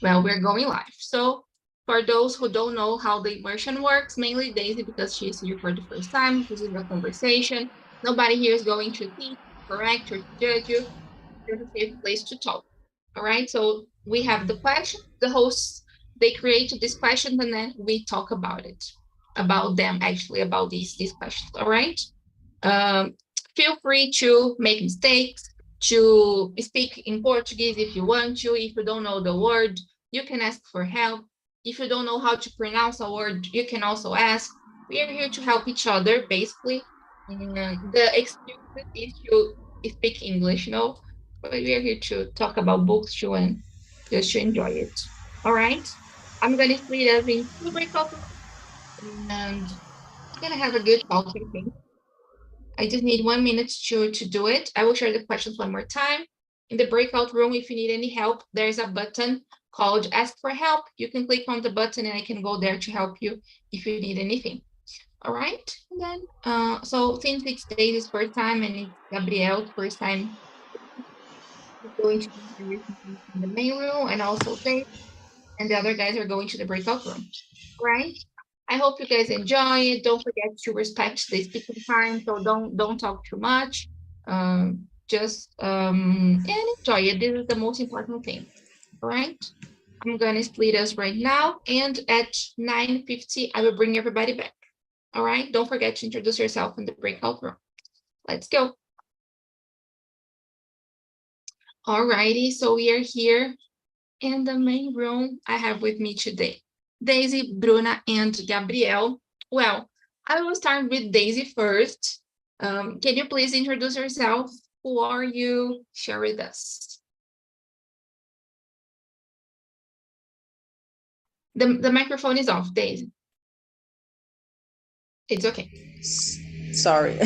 Well, we're going live. So for those who don't know how the immersion works, mainly Daisy, because she's here for the first time, this is a conversation. Nobody here is going to think, correct, or judge you. It's a safe place to talk. All right. So we have the question, the hosts, they create these questions, and then we talk about it, about them actually, about these questions. All right. Um, Feel free to make mistakes, to speak in Portuguese if you want to. If you don't know the word, you can ask for help. If you don't know how to pronounce a word, you can also ask. We are here to help each other, basically. And the excuse is to speak English, but we are here to talk about books too and just to enjoy it. All right. I'm going to split us in two breakout rooms and we're going to have a good talk, I think. I just need 1 minute to do it. I will share the questions one more time. In the breakout room, if you need any help, there's a button called Ask for Help. You can click on the button and I can go there to help you if you need anything. All right. And then, so since it's Daisy's first time and it's Gabrielle's first time, we're going to be here in the main room and also Dave and the other guys are going to the breakout room. All right. I hope you guys enjoy it. Don't forget to respect the speaking time. So don't talk too much. Just and enjoy it. This is the most important thing. All right. I'm gonna split us right now, and at 9:50, I will bring everybody back. All right. Don't forget to introduce yourself in the breakout room. Let's go. All righty. So we are here in the main room. I have with me today Daisy, Bruna, and Gabrielle. Well, I will start with Daisy first. Can you please introduce yourself? Who are you? Share with us. The microphone is off, Daisy. It's okay. Sorry.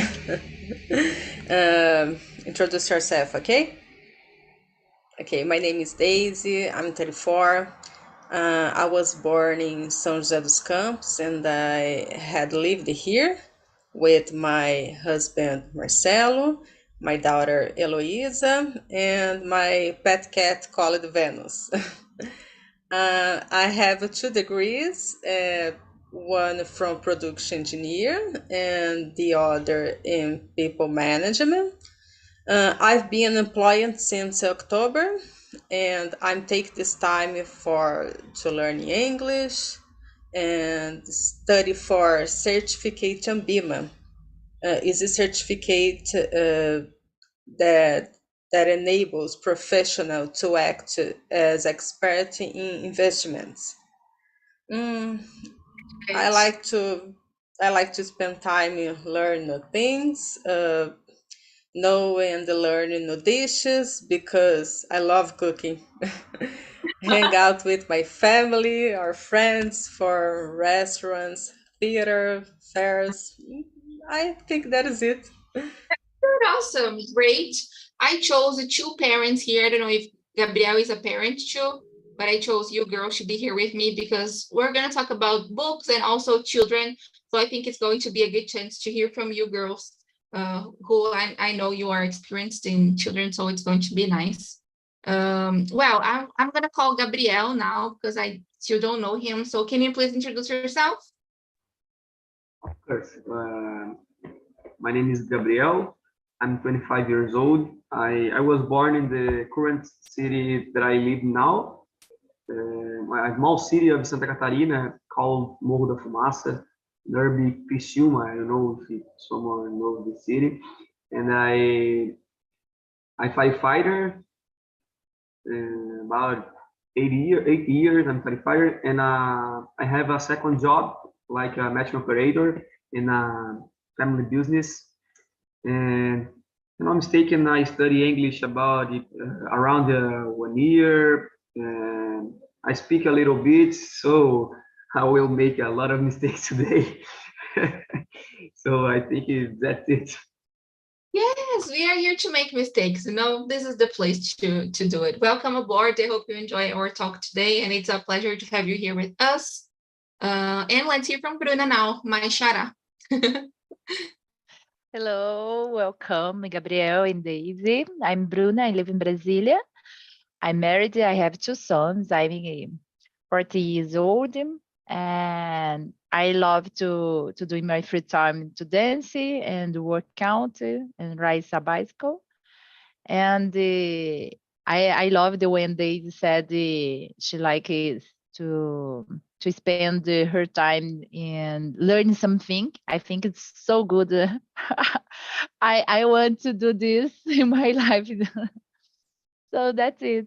Introduce yourself, okay? Okay, my name is Daisy. I'm 34. I was born in São José dos Campos and I had lived here with my husband Marcelo, my daughter Heloísa, and my pet cat called Venus. I have 2 degrees, one from production engineer and the other in people management. I've been employed since October and I'm taking this time to learn English and study for certification BIMA. Is a certificate that enables professional to act as expert in investments. I like to spend time in learn new things, know and learn new dishes because I love cooking. Hang out with my family or friends for restaurants, theater, fairs. I think that is it. Awesome. Great. I chose the 2 parents here. I don't know if Gabrielle is a parent too, but I chose you girls to be here with me because we're going to talk about books and also children. So I think it's going to be a good chance to hear from you girls, who I know you are experienced in children, so it's going to be nice. Well, I'm going to call Gabrielle now because I still don't know him. So can you please introduce yourself? Of course. My name is Gabrielle. I'm 25 years old. I was born in the current city that I live now, a small city of Santa Catarina called Morro da Fumaça, nearby Criciúma. I don't know if someone knows the city. And I firefighter, about 8 years. I'm firefighter, and I have a second job like a machine operator in a family business. And if I'm not mistaken, I study English about around 1 year. And I speak a little bit, so I will make a lot of mistakes today. So I think that's it. Yes, we are here to make mistakes. This is the place to do it. Welcome aboard. I hope you enjoy our talk today, and it's a pleasure to have you here with us. And let's hear from Bruna now, my Shara. Hello, welcome, Gabrielle and Daisy. I'm Bruna. I live in Brasília. I'm married. I have 2 sons. I'm 40 years old, and I love to do in my free time to dance and work out and ride a bicycle. And I loved when they said she likes to spend her time in learning something. I think it's so good. I want to do this in my life. So that's it.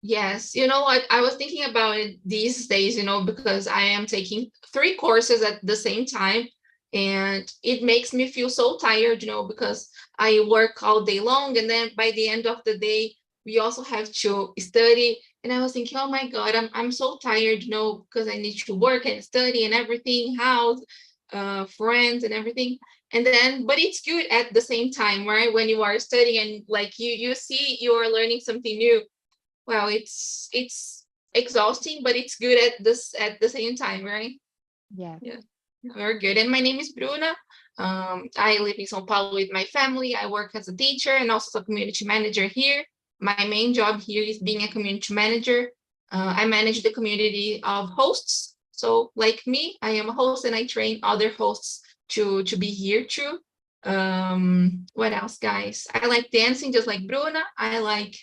Yes, you know what? I was thinking about it these days, you know, because I am taking 3 courses at the same time, and it makes me feel so tired, you know, because I work all day long, and then by the end of the day, we also have to study. And I was thinking, oh my God, I'm so tired, you know, because I need to work and study and everything, house, friends and everything. And then, but it's good at the same time, right? When you are studying and like you see you are learning something new. Well, it's exhausting, but it's good at the same time, right? Yeah. Yeah, very good. And my name is Bruna. I live in São Paulo with my family. I work as a teacher and also a community manager here. My main job here is being a community manager. I manage the community of hosts. So, like me, I am a host and I train other hosts to be here too. What else, guys? I like dancing just like Bruna. I like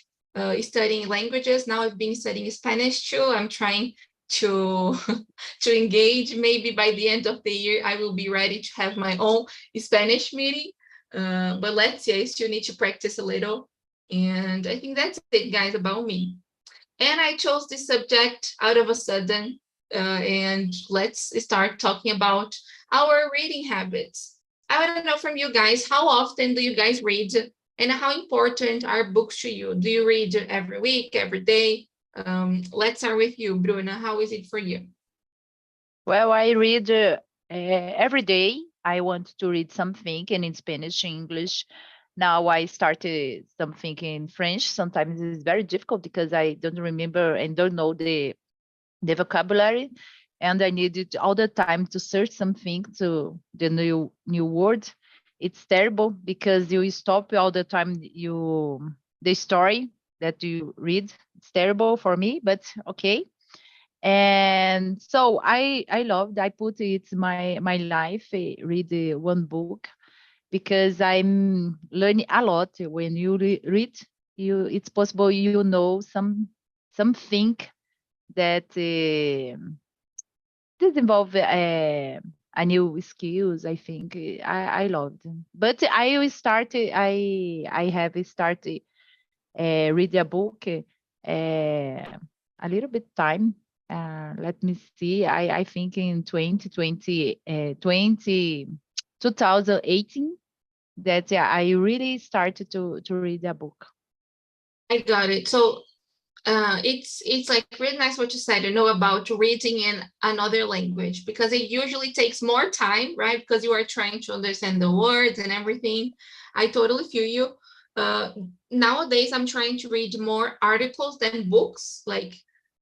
studying languages. Now I've been studying Spanish too. I'm trying to to engage. Maybe by the end of the year, I will be ready to have my own Spanish meeting. But let's see, I still need to practice a little. And I think that's it, guys, about me. And I chose this subject out of a sudden. And let's start talking about our reading habits. I want to know from you guys, how often do you guys read? And how important are books to you? Do you read every week, every day? Let's start with you, Bruna. How is it for you? Well, I read every day. I want to read something, and in Spanish, English. Now I started something in French. Sometimes it's very difficult because I don't remember and don't know the vocabulary, and I needed all the time to search something to the new word. It's terrible because you stop all the time the story that you read. It's terrible for me, but okay. And so I loved. I put it my life read one book because I'm learning a lot when you read. You it's possible you know something that this involve a new skills. I think I loved, but I will start. I have started read a book a little bit time. Let me see. I think in 2020, 2018 that I really started to read a book. I got it. So it's like really nice what you said, you know, about reading in another language, because it usually takes more time, right? Because you are trying to understand the words and everything. I totally feel you. Uh, Nowadays, I'm trying to read more articles than books, like,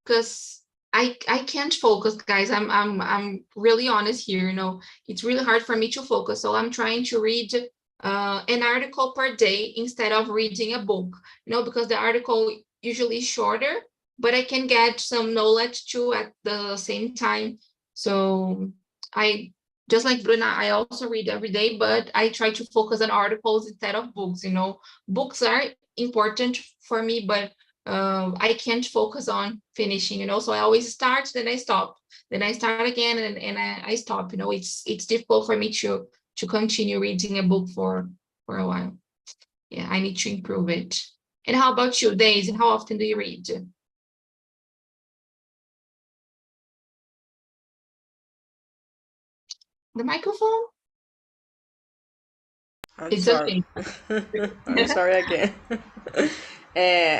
because I can't focus, guys. I'm really honest here. You know, it's really hard for me to focus. So I'm trying to read an article per day instead of reading a book. You know, because the article usually shorter, but I can get some knowledge too at the same time. So I just like Bruna, I also read every day, but I try to focus on articles instead of books. You know, books are important for me, but I can't focus on finishing. You know, so I always start, then I stop, then I start again, and I stop. You know, it's difficult for me to continue reading a book for a while. Yeah, I need to improve it. And how about you, Daisy? How often do you read? The microphone? I'm It's sorry. okay. I'm sorry again.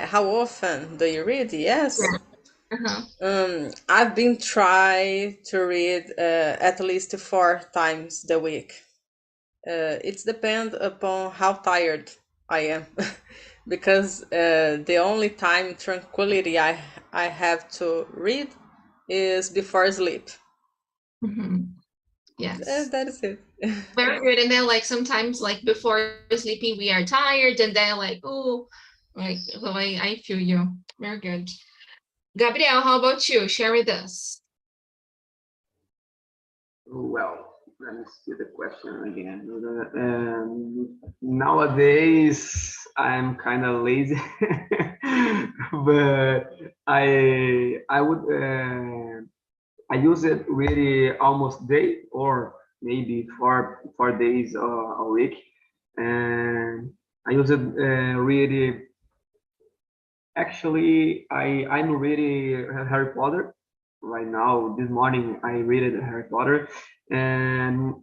How often do you read? Yes. I've been trying to read at least 4 times the week. It depends upon how tired I am, because the only time tranquility I have to read is before sleep. Yes. That is it. Very good. And then like sometimes like before sleeping we are tired, and then like, oh, Like, so I feel you. Very good. Gabrielle, how about you? Share with us. Well, let me see the question again. Nowadays, I'm kind of lazy, but I would I use it really almost day or maybe 4 days a week, and I use it really. Actually, I'm reading Harry Potter right now. This morning I read Harry Potter, and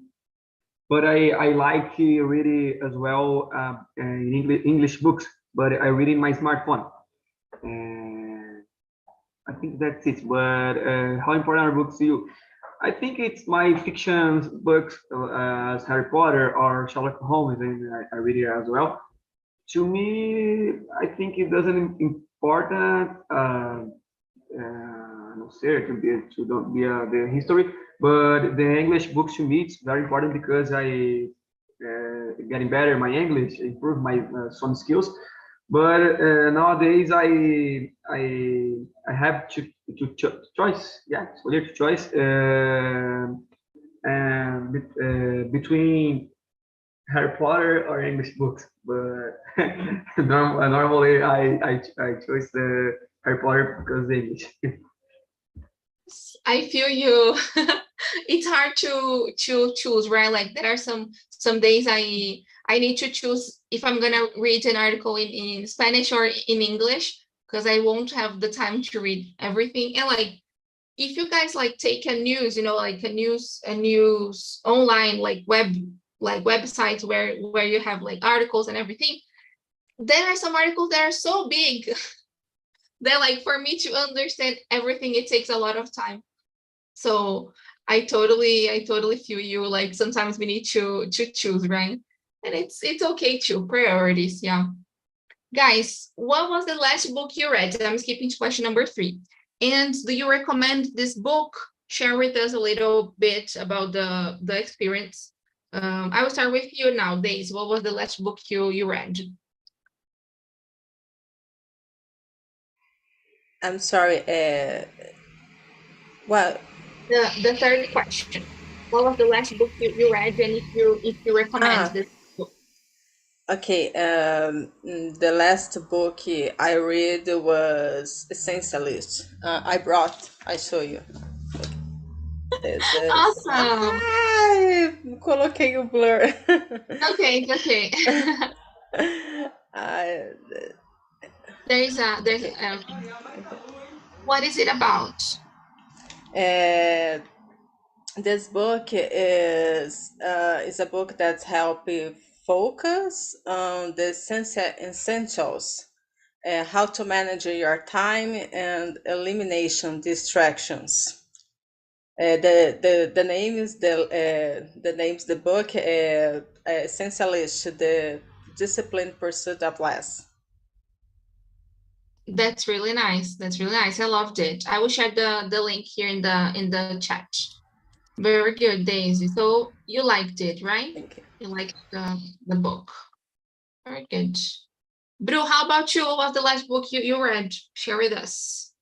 but I like reading as well in English books. But I read in my smartphone, and I think that's it. But how important are books to you? I think it's my fiction books as Harry Potter or Sherlock Holmes, and I read it as well. To me, I think it doesn't important. No sé, to don't be the history, but the English books to me it's very important because I getting better my English, improve my some skills. But nowadays I have to choice, yeah, escolher to choice between Harry Potter or English books, but normally I choose the Harry Potter because the English. I feel you. It's hard to choose, right? Like there are some days I need to choose if I'm gonna read an article in Spanish or in English because I won't have the time to read everything. And like if you guys like take a news, like a news online, like websites where you have like articles and everything, there are some articles that are so big that like for me to understand everything, it takes a lot of time. So I totally feel you. Like sometimes we need to choose, right? And it's okay to priorities, yeah. Guys, what was the last book you read? I'm skipping to question number 3. And do you recommend this book? Share with us a little bit about the experience. I will start with you now, Daisy. What was the last book you read? I'm sorry. Well, The third question. What was the last book you read, and if you recommend this book? okay. The last book I read was Essentialist. I show you. This is. Awesome. Coloquei o blur. Okay. I, There's okay. what is it about? Uh, this book is a book that helps you focus on the essentials, how to manage your time and elimination distractions. The name is the book Essentialist, the disciplined pursuit of less. That's really nice. That's really nice. I loved it. I will share the link here in the chat. Very good, Daisy. So you liked it, right? Thank you. You liked the book. Very good. Bru, how about you? What was the last book you read? Share with us.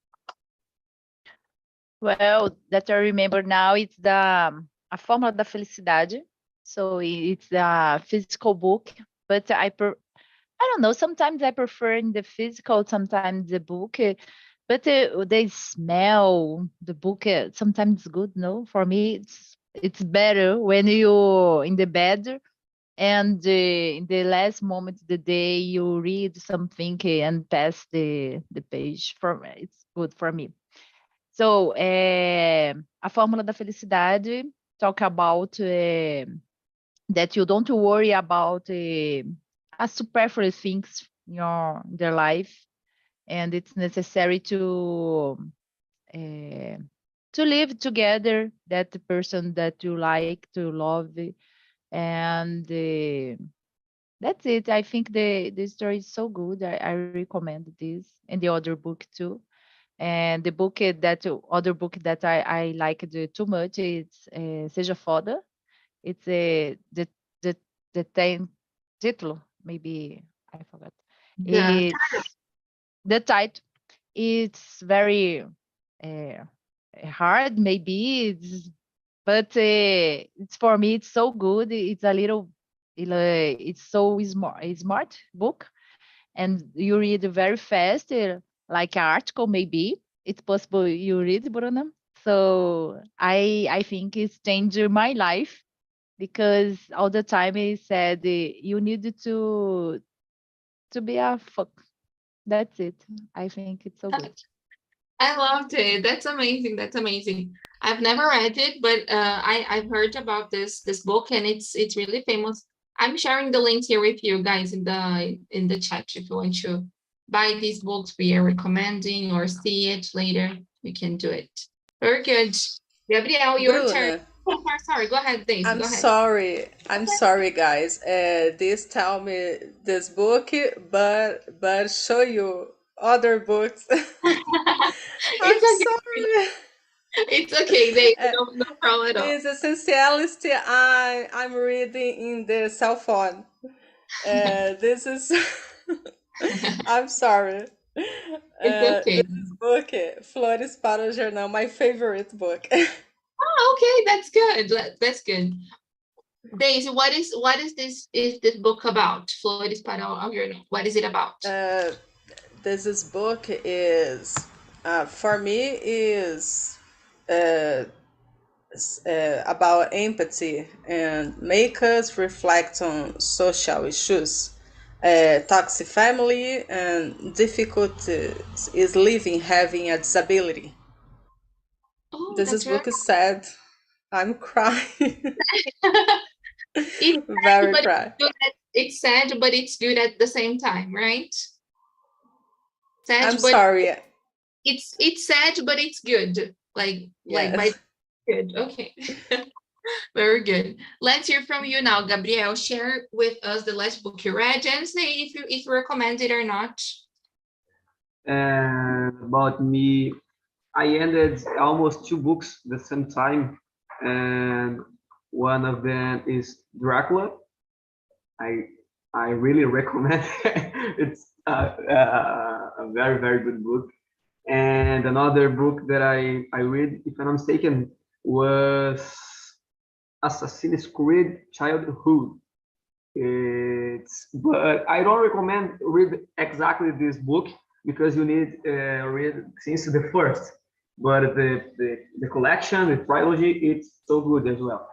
Well, that I remember now, it's A Fórmula da Felicidade. So it's a physical book, but I don't know, sometimes I prefer in the physical, sometimes the book, but the smell, the book, sometimes good, no? For me, it's better when you in the bed and in the last moment of the day you read something and pass the page. It's good for me. So, A Fórmula da Felicidade talk about that you don't worry about superfluous things in their life, and it's necessary to live together, that the person that you like to love, and that's it. I think the story is so good. I recommend this and the other book too. And the book other book that I liked too much is Seja Foda. It's the the título, maybe I forgot. The It's the title. It's very hard, maybe, but it's for me. It's so good. It's a little. It's so smart book, and you read very fast, like an article. Maybe it's possible you read, Bruno. So I think it's changed my life because all the time he said you need to be a fuck. That's it. I think it's so good. I loved it. That's amazing. That's amazing. I've never read it, but I've heard about this book, and it's really famous. I'm sharing the links here with you guys in the chat if you want to buy these books we are recommending or see it later. We can do it. Very good. Gabrielle, your turn. Bruna, Oh, sorry. Go ahead, Daisy. I'm Go ahead. sorry. I'm sorry, guys. This tell me this book, but show you other books. I'm It's okay. sorry. It's okay, Daisy. Uh, No problem at all. this essentialist I'm reading in the cell phone. This is. I'm sorry. It's okay. This book, Flores para o Jornal, my favorite book. Oh, okay, that's good. That's good. Daisy, what is this book about? Flores para o Jornal. What is it about? This book is, for me, is uh, about empathy and make us reflect on social issues. Toxic family and difficulties is living having a disability. Oh, This that's is very book is sad. I'm crying. it's sad, Very but cry. it's sad, but it's good at the same time, right? I'm Sad, but sorry. it's sad, but it's good. Like by Yes. good. Okay. Very good. Let's hear from you now, Gabrielle. Share with us the last book you read and say if you recommend it or not. And about me, I ended almost two books at the same time, and one of them is Dracula. I I really recommend. It's a very very good book. And another book that I read, if I'm not mistaken, was Assassin's Creed Childhood. But I don't recommend read exactly this book because you need read since the first. But the collection, the trilogy, it's so good as well.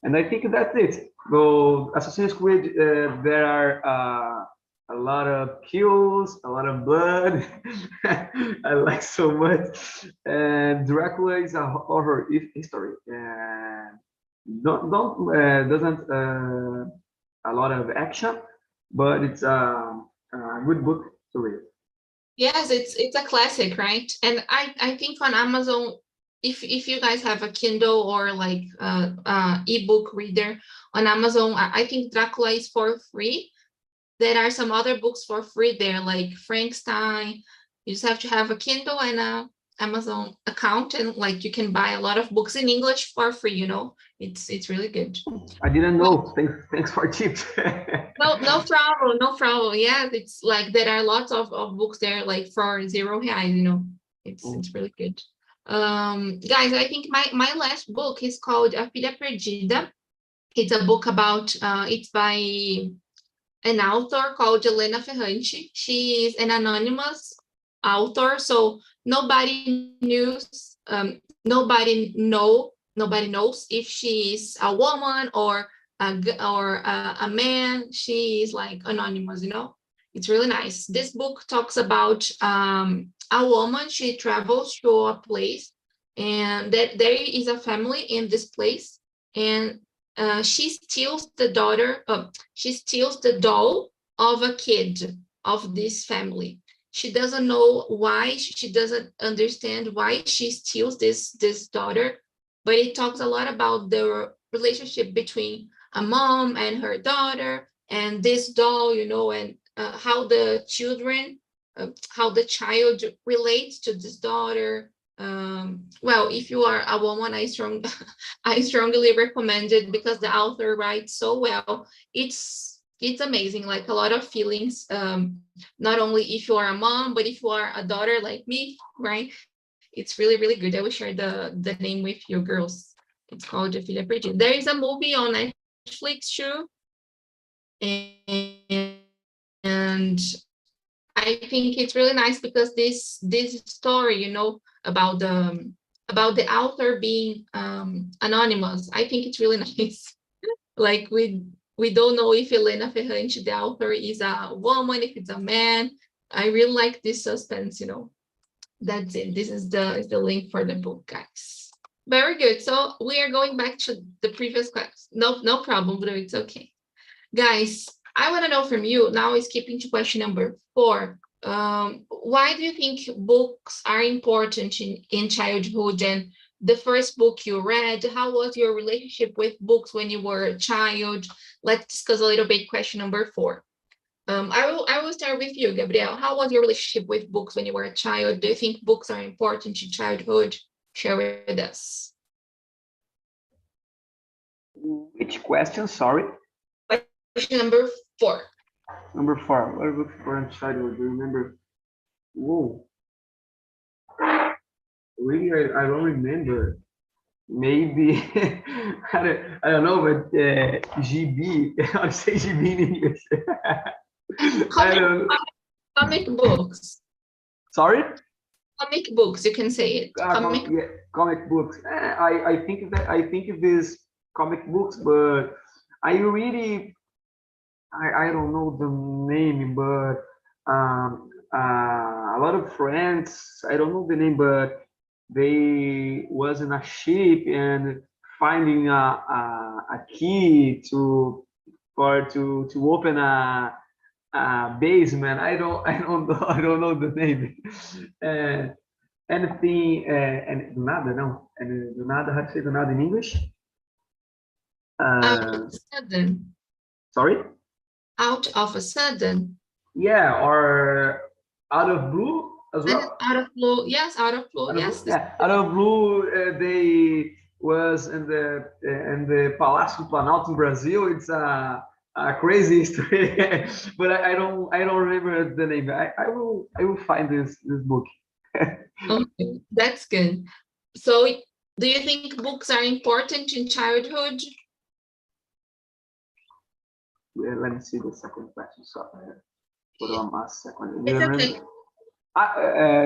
And I think that's it. So Assassin's Creed, there are a lot of kills, a lot of blood. I like so much. And Dracula is a horror history. And don't doesn't a lot of action, but it's a good book to read. Yes, it's a classic, right? And I think on Amazon, if you guys have a Kindle or like ebook reader on Amazon, I think Dracula is for free. There are some other books for free there, like Frankenstein. You just have to have a Kindle and a Amazon account, and like you can buy a lot of books in English for free. You know, it's really good. I didn't know. Thanks for tips. No problem, no problem. Yeah, it's like there are lots of books there, like for €0. You know, it's really good. Guys, I think my last book is called A Filha Perdida. It's a book about it's by an author called Helena Ferrante. She is an anonymous author, so nobody knows if she's a woman or a man. She is like anonymous, you know. It's really nice. This book talks about a woman. She travels to a place, and that there is a family in this place, and she steals the doll of a kid of this family. She doesn't know why, she doesn't understand why she steals this daughter, but it talks a lot about the relationship between a mom and her daughter and this doll, you know, and how the child relates to this daughter. Well, if you are a woman, I strongly recommend it because the author writes so well. It's it's amazing, like a lot of feelings, not only if you are a mom, but if you are a daughter like me, right? It's really, really good. I will share the name with you girls. It's called De Filha Perdida. There is a movie on Netflix too. And I think it's really nice because this story, you know, about the author being anonymous, I think it's really nice. Like we don't know if Helena Ferrante, the author, is a woman, if it's a man. I really like this suspense, you know. That's it. This is the link for the book, guys. Very good. So we are going back to the previous class. No problem, Bruno. It's okay. Guys, I want to know from you, now skipping to question number 4. Why do you think books are important in childhood? And the first book you read, how was your relationship with books when you were a child? Let's discuss a little bit question number 4. I will start with you, Gabrielle. How was your relationship with books when you were a child? Do you think books are important in childhood? Share with us. Which question? Sorry. Question number 4. Number 4. What book for a childhood? Do you remember? Whoa. Really, I don't remember. Maybe I don't know, but GB. How to say GB in English? I don't. Comic books. Sorry. Comic books. You can say it. Comic books. I think this comic books, but I really I don't know the name, but a lot of friends. I don't know the name, but they was in a ship and finding a key to open a basement. I don't know the name. Anything and do nada, no, and do nada. How to say do nada in English? Sudden. Sorry. Out of a sudden. Yeah, or out of blue as well. Out of blue, yes, out of blue, yes. Yeah, out of blue. They was in the Palácio do Planalto in Brazil. It's a crazy story, but I don't remember the name. I will find this book. Okay, that's good. So, do you think books are important in childhood? Yeah, let me see the second question. Sorry, put on a second. It's okay.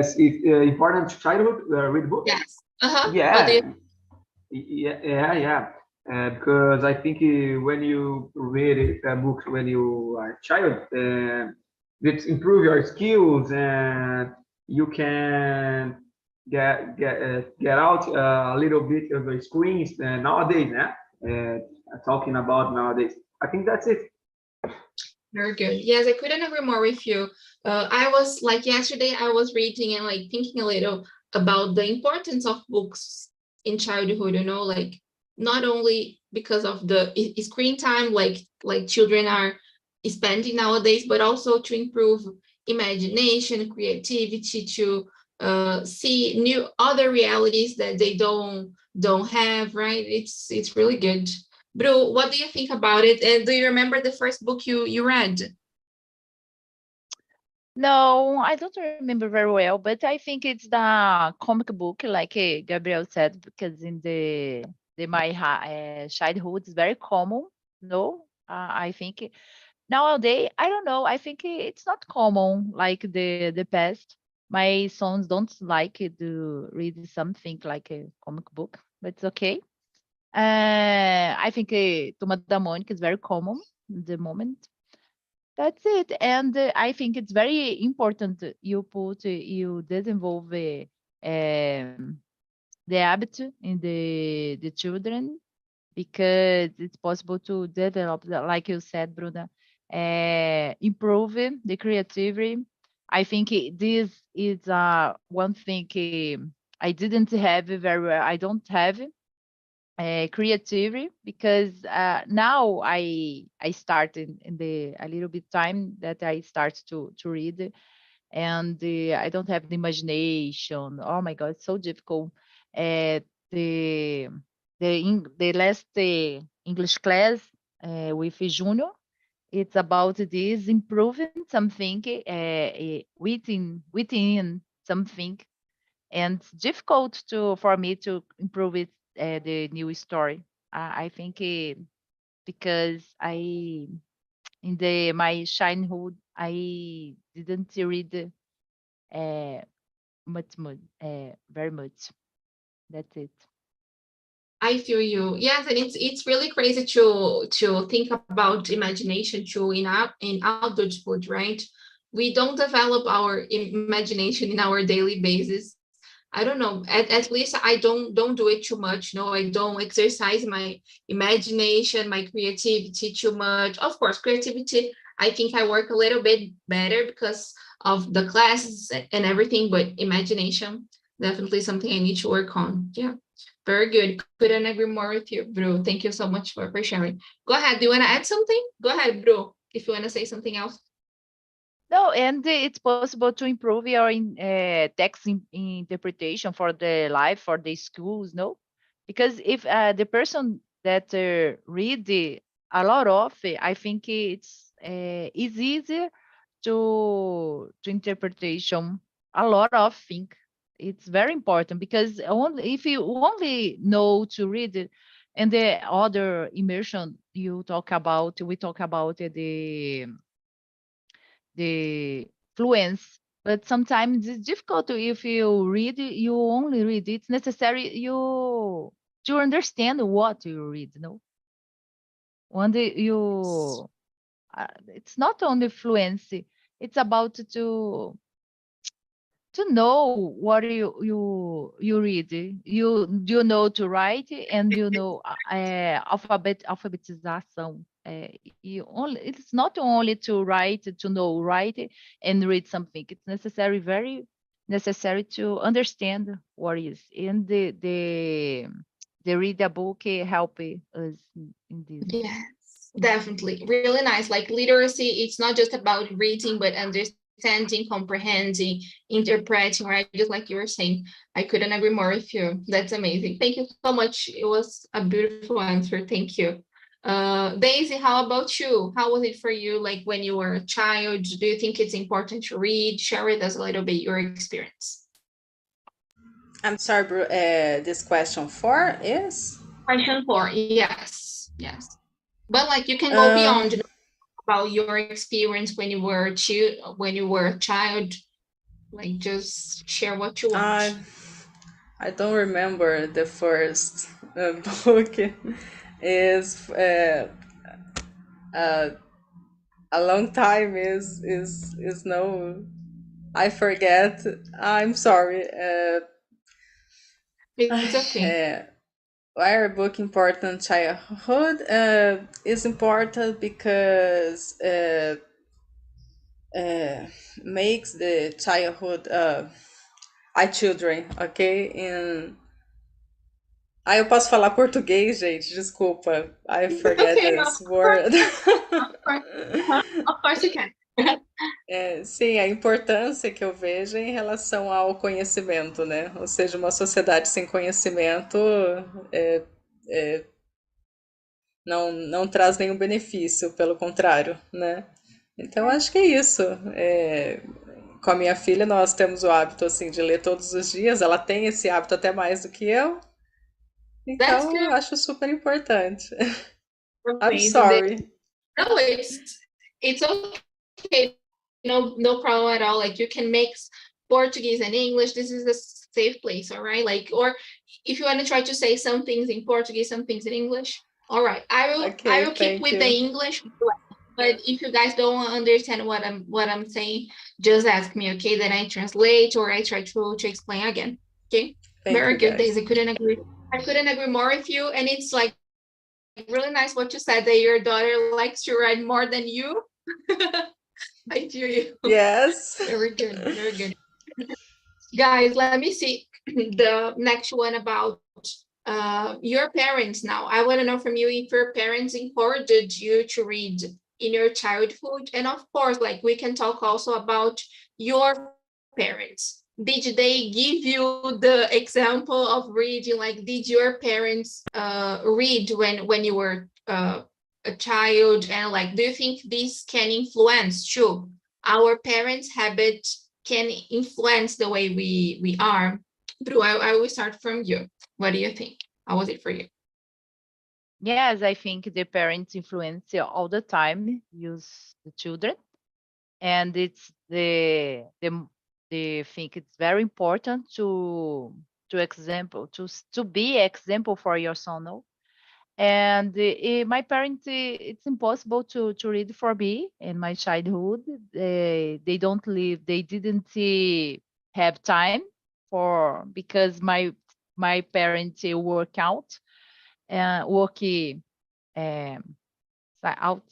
It's important to childhood read books. Yes. Yeah. Because I think when you read books when you are a child, it improve your skills and you can get out a little bit of the screens nowadays. Talking about nowadays, I think that's it. Very good. Yes, I couldn't agree more with you. I was like yesterday, I was reading and like thinking a little about the importance of books in childhood, you know, like not only because of the screen time like children are spending nowadays, but also to improve imagination, creativity, to see new other realities that they don't have, right? It's really good. Bru, what do you think about it? And do you remember the first book you read? No, I don't remember very well, but I think it's the comic book, like Gabrielle said, because in my childhood it's very common. No, I think nowadays, I don't know. I think it's not common like the past. My sons don't like to read something like a comic book, but it's okay. I think Turma da Mônica is very common at the moment. That's it. And I think it's very important you develop the habit in the children, because it's possible to develop, like you said, Bruna, improve the creativity. I think this is one thing I didn't have very well. I don't have creativity because now I start in the a little bit time that I start to read, and I don't have the imagination. Oh my God, it's so difficult. The last English class with Junior, it's about this improving something within something, and it's difficult for me to improve it, the new story. I think because in my childhood I didn't read very much. That's it. I feel you. Yes, and it's really crazy to think about imagination too in adulthood, right? We don't develop our imagination in our daily basis. I don't know. At least I don't do it too much. No, I don't exercise my imagination, my creativity too much. Of course, creativity, I think I work a little bit better because of the classes and everything, but imagination, definitely something I need to work on. Yeah. Very good. Couldn't agree more with you, Bru. Thank you so much for sharing. Go ahead. Do you want to add something? Go ahead, Bru, if you want to say something else. No, and it's possible to improve your text interpretation for the life, for the schools, no? Because if the person that read a lot of it, I think it's easier to interpretation a lot of things. It's very important because only if you only know to read it, and the other immersion we talk about the fluence, but sometimes it's difficult if you read it, you only read it's necessary you to understand what you read, no? When it's not only fluency, it's about to know what you read. You know to write, and you know alphabetization. It's not only to write, to know write and read something. It's necessary, very necessary to understand what is. And the read a book help us in this. Yes, definitely. Really nice. Like literacy, it's not just about reading, but understanding, comprehending, interpreting, right? Just like you were saying. I couldn't agree more with you. That's amazing. Thank you so much. It was a beautiful answer. Thank you. Daisy, how about you? How was it for you, like when you were a child? Do you think it's important to read? Share with us a little bit your experience. I'm sorry, this question four is? Question four, yes, yes. But like you can go Um, beyond, about your experience when you were a child. Like just share what you want. I I don't remember the first book. Is uh, a long time is no. I forget. I'm sorry. It's okay. Why are book important childhood? Is important because uh, makes the childhood a children, okay? Eu posso falar português, gente, desculpa. I forget Okay, this word. of course, of course you can. Sim, a importância que eu vejo em relação ao conhecimento, né? Ou seja, uma sociedade sem conhecimento é, é, não traz nenhum benefício, pelo contrário, né? Então, acho que é isso. Com a minha filha, nós temos o hábito, assim, de ler todos os dias. Ela tem esse hábito até mais do que eu. That's Então, eu good. acho super importante. I'm Amazing. sorry. No, it's okay. No problem at all. Like you can mix Portuguese and English. This is a safe place, all right? Like, or if you want to try to say some things in Portuguese, some things in English. All right. I Okay, will keep thank with the you. English, but if you guys don't understand what I'm saying, just ask me, okay? Then I translate or I try to explain again. Okay. Thank Very you, good, guys. Daisy. I couldn't agree more with you. And it's like really nice what you said that your daughter likes to ride more than you. I hear you. Yes. Very good. Very good. Guys, let me see the next one about your parents now. I want to know from you if your parents encouraged you to read in your childhood. And of course, like we can talk also about your parents. Did they give you the example of reading? Like, did your parents read when you were a child, and like, do you think this can influence too? Our parents' habit can influence the way we are. Drew, I will start from you. What do you think? How was it for you? Yes, I think the parents influence all the time use the children, and it's the think it's very important to example to be example for your son. No? And my parents, it's impossible to read for me in my childhood. They don't live. They didn't have time for because my parents work out and work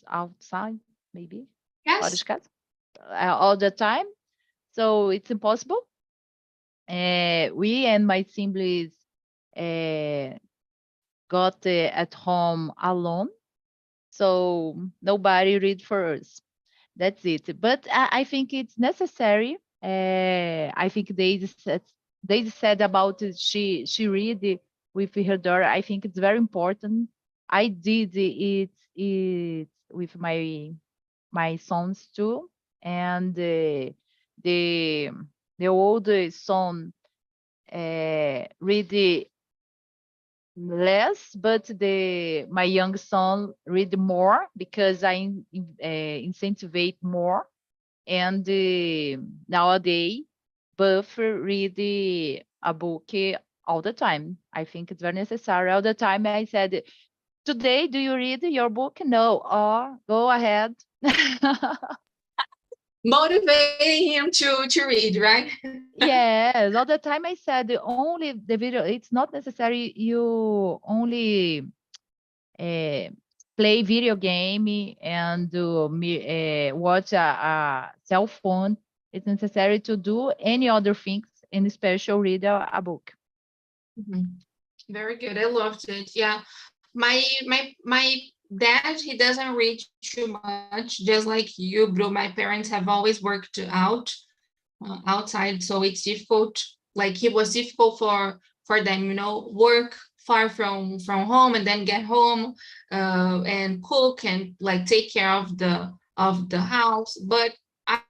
outside maybe fora de Yes. casa all the time. So it's impossible. We and my siblings got at home alone, so nobody read for us. That's it. But I think it's necessary. I think they said about she read with her daughter. I think it's very important. I did it with my sons too, and the the older son read less, but the my young son read more because I incentivate more. And nowadays, both read a book all the time. I think it's very necessary. All the time I said, today, do you read your book? No. Or go ahead. Motivating him to read, right? Yes, all the time I said only the video. It's not necessary you only play video game and watch a cell phone. It's necessary to do any other things, and especially read a book. Very good. I loved it. Yeah. My dad, he doesn't read too much, just like you, bro. My parents have always worked out outside, so it's difficult. Like, it was difficult for them, work far from home and then get home and cook and like take care of the house. But I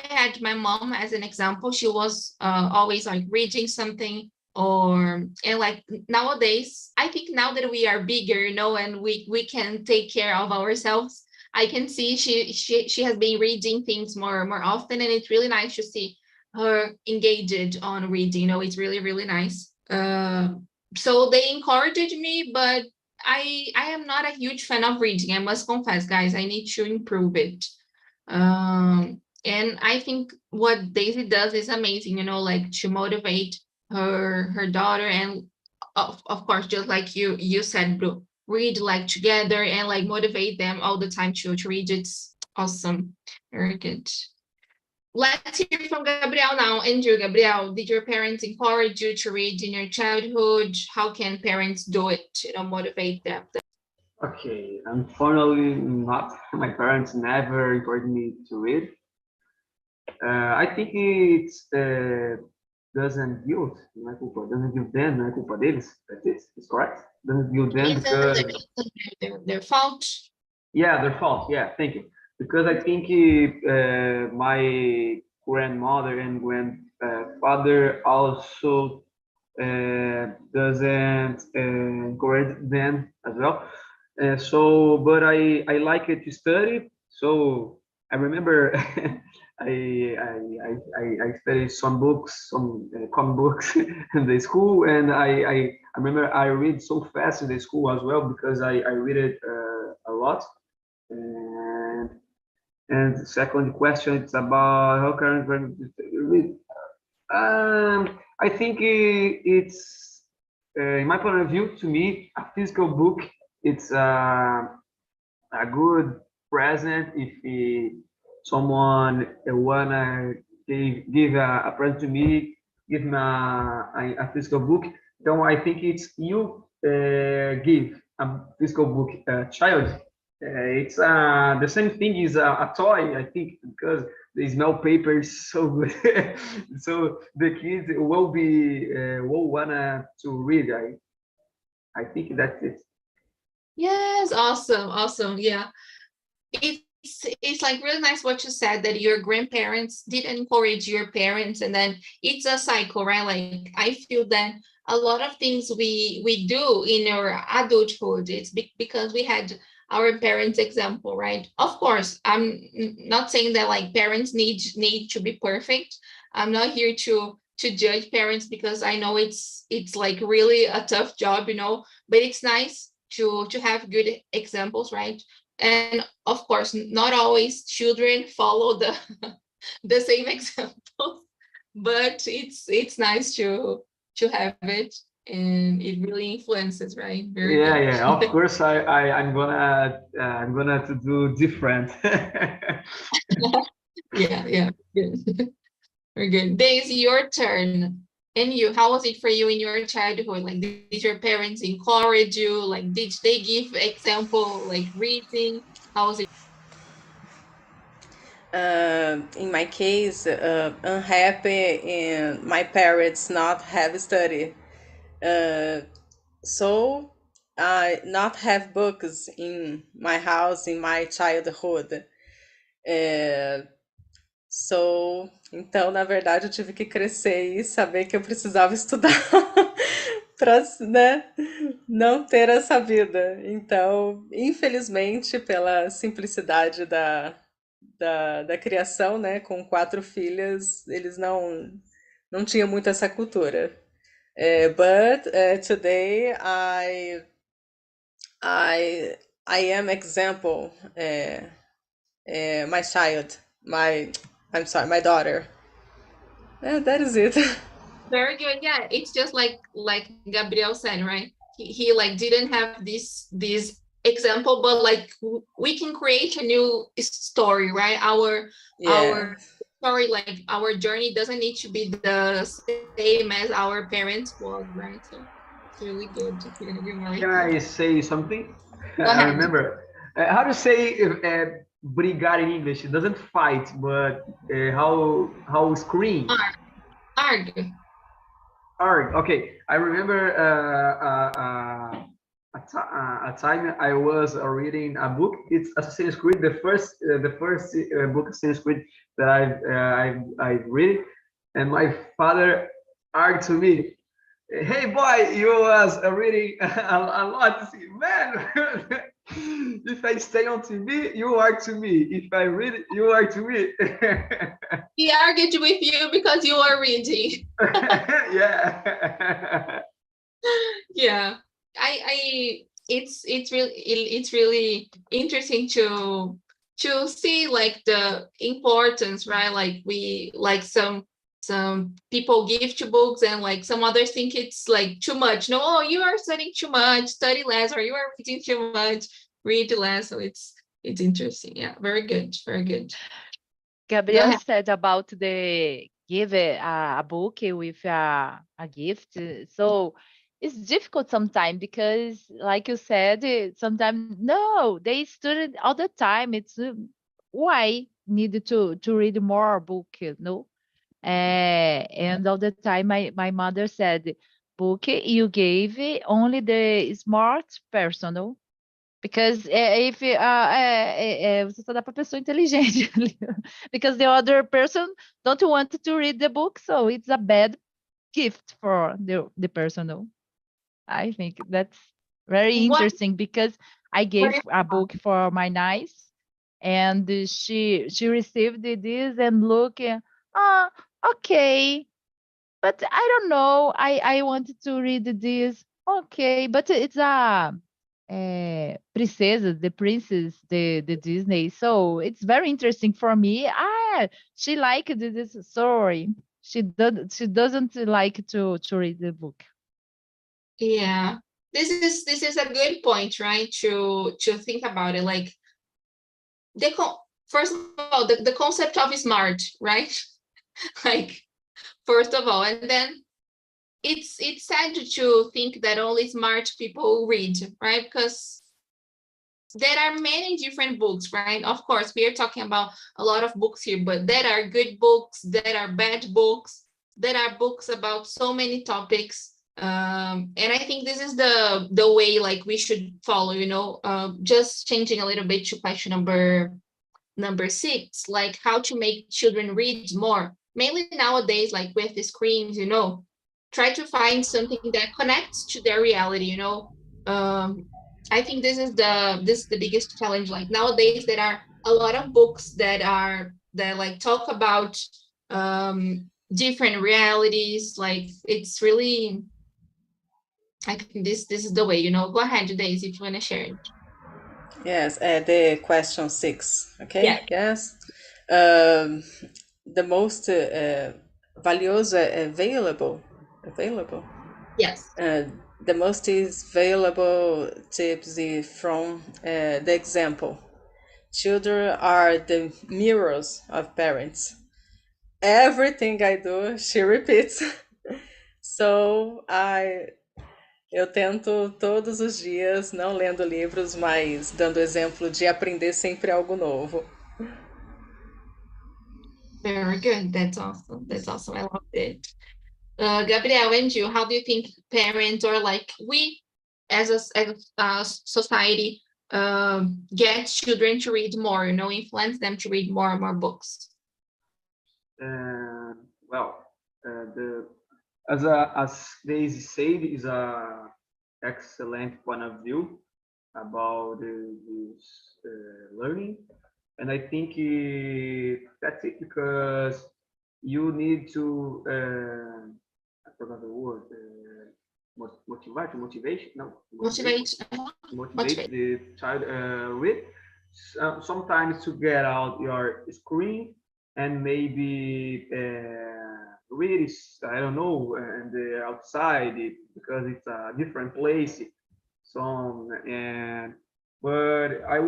had my mom as an example. She was always like reading something, and like nowadays, I think now that we are bigger, and we can take care of ourselves, I can see she has been reading things more often, and it's really nice to see her engaged on reading. It's really, really nice. So they encouraged me, but I am not a huge fan of reading. I must confess, guys, I need to improve it. And I think what Daisy does is amazing, like to motivate her daughter, and of course, just like you said, Bru, read like together and like motivate them all the time to read. It's awesome. Very good. Let's hear from Gabrielle now. Andrew, Gabrielle, did your parents encourage you to read in your childhood? How can parents do it, motivate them? Okay, unfortunately not. My parents never encouraged me to read. I think it's doesn't guilt, não é culpa, doesn't guilt them, não é culpa deles. That's it. It's correct. Doesn't guilt them because their fault. Yeah, their fault. Yeah, thank you. Because I think my grandmother and grandfather also doesn't encourage them as well. But I like it to study. So I remember I studied some books, some comic books in the school, and I remember I read so fast in the school as well because I read it a lot. And the second question, it's about how can I read. I think it's in my point of view, to me, a physical book, it's a good present if someone wanna give a present to me, give me a physical book. So I think it's you give a physical book child. It's the same thing as a toy, I think, because the smell paper is so good. So the kids will wanna to read. I think that's it. Yes, awesome. Yeah. It's like really nice what you said, that your grandparents did encourage your parents, and then it's a cycle, right? Like I feel that a lot of things we do in our adulthood, it's because we had our parents' example, right? Of course, I'm not saying that like parents need to be perfect. I'm not here to judge parents, because I know it's like really a tough job, but it's nice to have good examples, right? And of course, not always children follow the same examples, but it's nice to have it, and it really influences, right? Very Yeah, good. yeah. Of course, I'm gonna to do different. Yeah, good. Very good. Daisy, your turn. And you, how was it for you in your childhood? Like, did your parents encourage you? Like, did they give example, like reading? How was it? In my case, unhappy and my parents not have study. Uh, so I not have books in my house in my childhood. É, então, na verdade, eu tive que crescer e saber que eu precisava estudar para, né, não ter essa vida. Então, infelizmente, pela simplicidade da criação, né, com 4 filhas, eles não tinham muito essa cultura. But today I I am example my child, I'm sorry, my daughter. That is it. Very good. Yeah, it's just like Gabrielle said, right? He like didn't have this example, but like we can create a new story, right? Yeah. Our story, like our journey, doesn't need to be the same as our parents was, right? So it's really good to hear you, Marie. Can I say something? Go I ahead. remember how to say brigar in English. It doesn't fight, but how scream. Arg. Arg. Arg. Okay, I remember a time I was reading a book. It's Assassin's Creed, the first book Assassin's Creed that I've read, and my father argued to me, "Hey boy, you was reading a lot, man." If I stay on TV, you are to me. If I read it, you are to me. He argued with you because you are reading. Yeah. Yeah, I it's really interesting to see like the importance, right? Like we like some people give to books, and like some others think it's like too much. No, oh, you are studying too much, study less, or you are reading too much, read less. So it's interesting. Yeah, very good, very good. Go Gabrielle ahead. said about the give a book with a gift. So it's difficult sometimes because, like you said, sometimes no, they study all the time. It's why need to read more book, no? And all the time, my mother said, book you gave only the smart person, no? Because if você só dá para pessoa inteligente ali. Because the other person don't want to read the book, so it's a bad gift for the person. No? I think that's very What interesting because I what gave is a book for my niece, and she received this and look, ah, okay, but I don't know. I wanted to read this. Okay, but it's a princess, the princess, the Disney. So it's very interesting for me. She liked this story. She doesn't like to read the book. Yeah, this is a good point, right? To think about it, like first of all, the concept of smart, right? Like first of all, and then it's sad to think that only smart people read, right? Because there are many different books, right? Of course, we are talking about a lot of books here, but there are good books, there are bad books, there are books about so many topics. And I think this is the way like we should follow, you know, just changing a little bit to question number 6, like how to make children read more. Mainly nowadays, like with the screens, you know, try to find something that connects to their reality, you know. I think this is the biggest challenge. Like nowadays, there are a lot of books that like talk about different realities. Like it's really, I think this is the way, you know. Go ahead, Daisy, if you want to share it. Yes, the question 6. Okay. Yeah. Yes. The most valioso available. Yes. The most is valuable tips from the example. Children are the mirrors of parents. Everything I do, she repeats. So eu tento todos os dias, não lendo livros, mas dando exemplo de aprender sempre algo novo. Very good. That's awesome. That's awesome. I loved it. Gabrielle and you, how do you think parents or like we as a society get children to read more, you know, influence them to read more and more books? Well, as Daisy said, is a excellent point of view about this learning, and I think that's it, because you need to I forgot the word, motivation, no, Motivate. motivate the child with sometimes to get out your screen and maybe read, I don't know, and the outside because it's a different place. So but I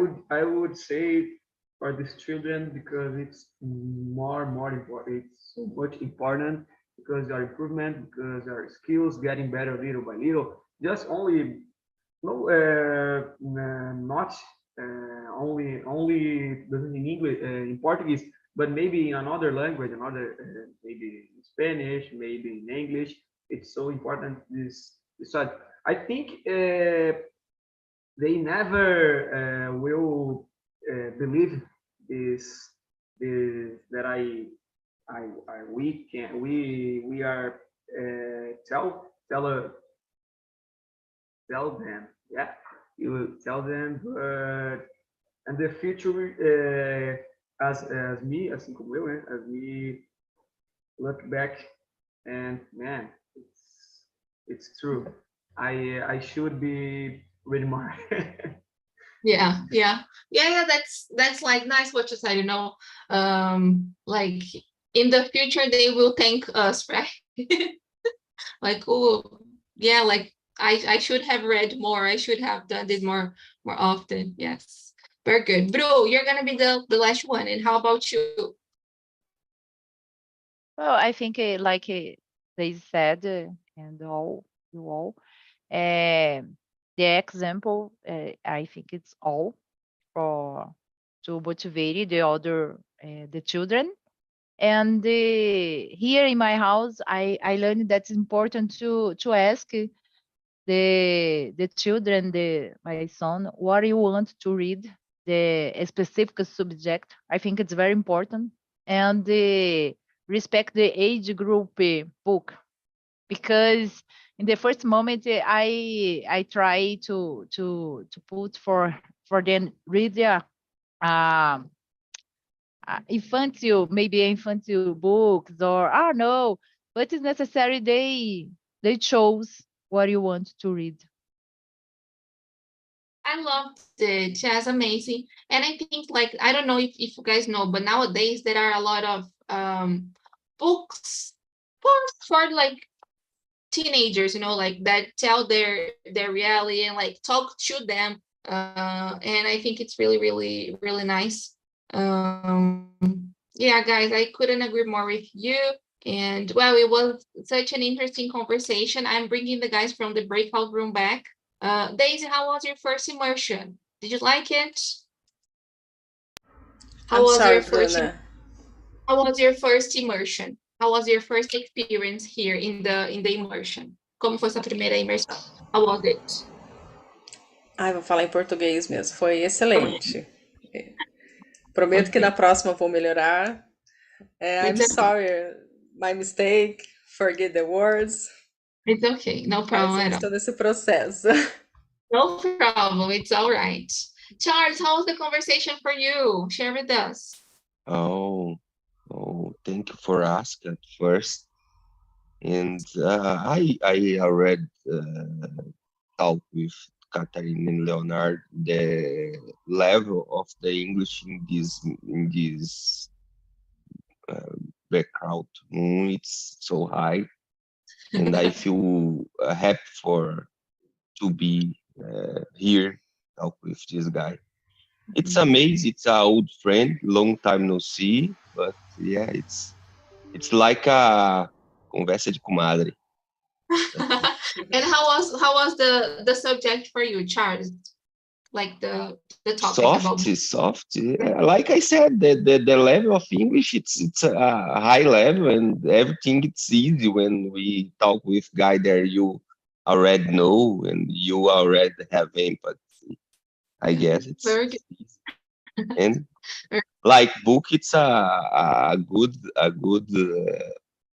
would say for these children, because it's more important, it's so much important, because their improvement, because their skills getting better little by little. Just only no, not only doesn't in English, in Portuguese, but maybe in another language, maybe in Spanish, maybe in English. It's so important. This side. I think they never will believe this that we are tell them, yeah, you will tell them, but and the future, as me, assim como eu, né, as me look back, and man, it's true. I should be reading more. Yeah, that's like nice what you said, you know. Like in the future they will thank us, right? Like, oh yeah, like I should have read more, I should have done this more often. Yes, very good. Bro, you're gonna be the last one, and how about you? Well, I think like they said, and you all, the example, I think it's all for to motivate the other the children. And here in my house, I learned that's important to ask the children, my son, what you want to read, the specific subject. I think it's very important, and respect the age group book, because in the first moment I try to put for them read um infantile books, or I don't know, but it's necessary they chose what you want to read. I loved it. Yeah, it's amazing. And I think like I don't know if you guys know, but nowadays there are a lot of books for like teenagers, you know, like that tell their reality and like talk to them. And I think it's really, really, really nice. Yeah, guys, I couldn't agree more with you. And well, it was such an interesting conversation. I'm bringing the guys from the breakout room back. Daisy, how was your first immersion? Did you like it? How I'm was sorry, your first Bruna. how was your first immersion? How was your first experience here in the immersion? Como foi sua primeira imersão? How was it? Ai, vou falar em português mesmo. Foi excelente. Prometo que na próxima eu vou melhorar. I'm It's okay. sorry, my mistake. Forget the words. It's okay. No Mas problem eu at all. estou nesse processo. No problem. It's all right. Charles, how was the conversation for you? Share with us. Oh, thank you for asking first. And I already talked with Catherine and Leonard the level of the English in this background. It's so high, and I feel happy to be here talk with this guy. It's amazing. It's an old friend, long time no see, but yeah, it's like a conversa de comadre. And how was the subject for you, Charles? Like the topic about Soft. Yeah. Like I said, the level of English, it's a high level, and everything it's easy when we talk with guy that you already know and you already have empathy. I guess it's very good. And like book, it's a good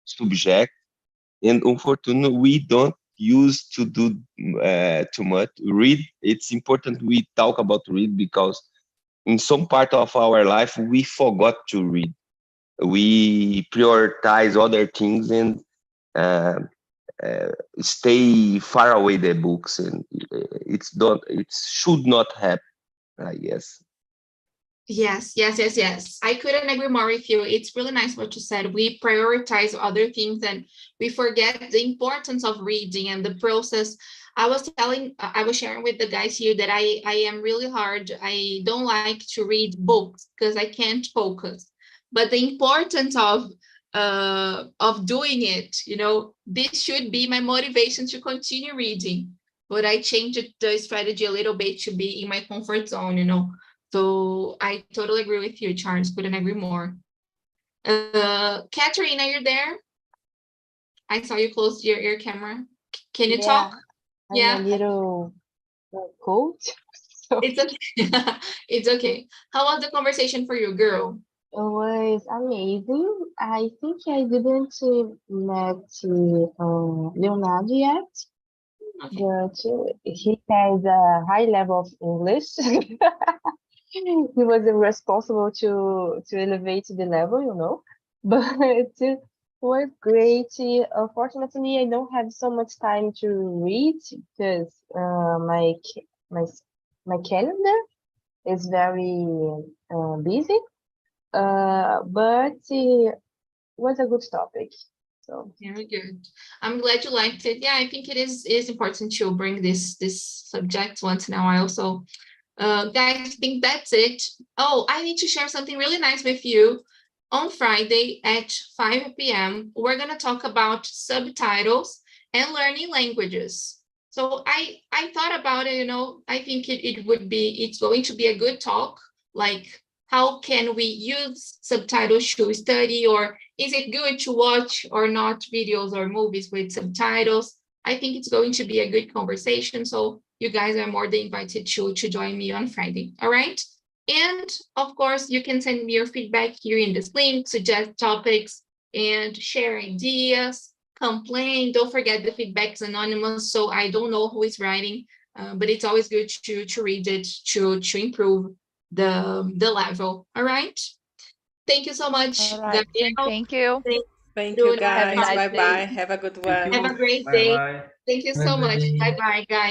subject, and unfortunately we don't use to do too much read. It's important we talk about read because in some part of our life we forgot to read. We prioritize other things and stay far away the books, and it should not happen, I guess. Yes. I couldn't agree more with you. It's really nice what you said. We prioritize other things and we forget the importance of reading and the process. I was sharing with the guys here that I am really hard. I don't like to read books because I can't focus. But the importance of doing it, this should be my motivation to continue reading. But I changed the strategy a little bit to be in my comfort zone, So I totally agree with you, Charles. Couldn't agree more. Catherine, are you there? I saw you close your camera. Can you talk? I'm a little cold. So It's okay. It's okay. How was the conversation for you, girl? it was amazing. I think I didn't met Leonardo yet, Okay. but he has a high level of English. He was responsible to elevate the level, but it was great. Unfortunately, I don't have so much time to read because my calendar is very busy. But it was a good topic. So Very good. I'm glad you liked it. Yeah, I think it is important to bring this subject once in a while. So guys, I think that's it. Oh, I need to share something really nice with you. On Friday at 5 p.m., we're going to talk about subtitles and learning languages. So I thought about it, I think it's going to be a good talk. Like, how can we use subtitles to study, or is it good to watch or not videos or movies with subtitles? I think it's going to be a good conversation. So you guys are more than invited to join me on Friday. All right. And of course, you can send me your feedback here in this link, suggest topics, and share ideas, complain. Don't forget the feedback is anonymous, so I don't know who is writing, but it's always good to read it to improve the level. All right. Thank you so much, All right. Gabrielle. Thank you. Thank you, Bruno. guys. nice Bye day. bye. Have a good one. Have a great Bye day. bye. Thank you so much. Bye bye, guys.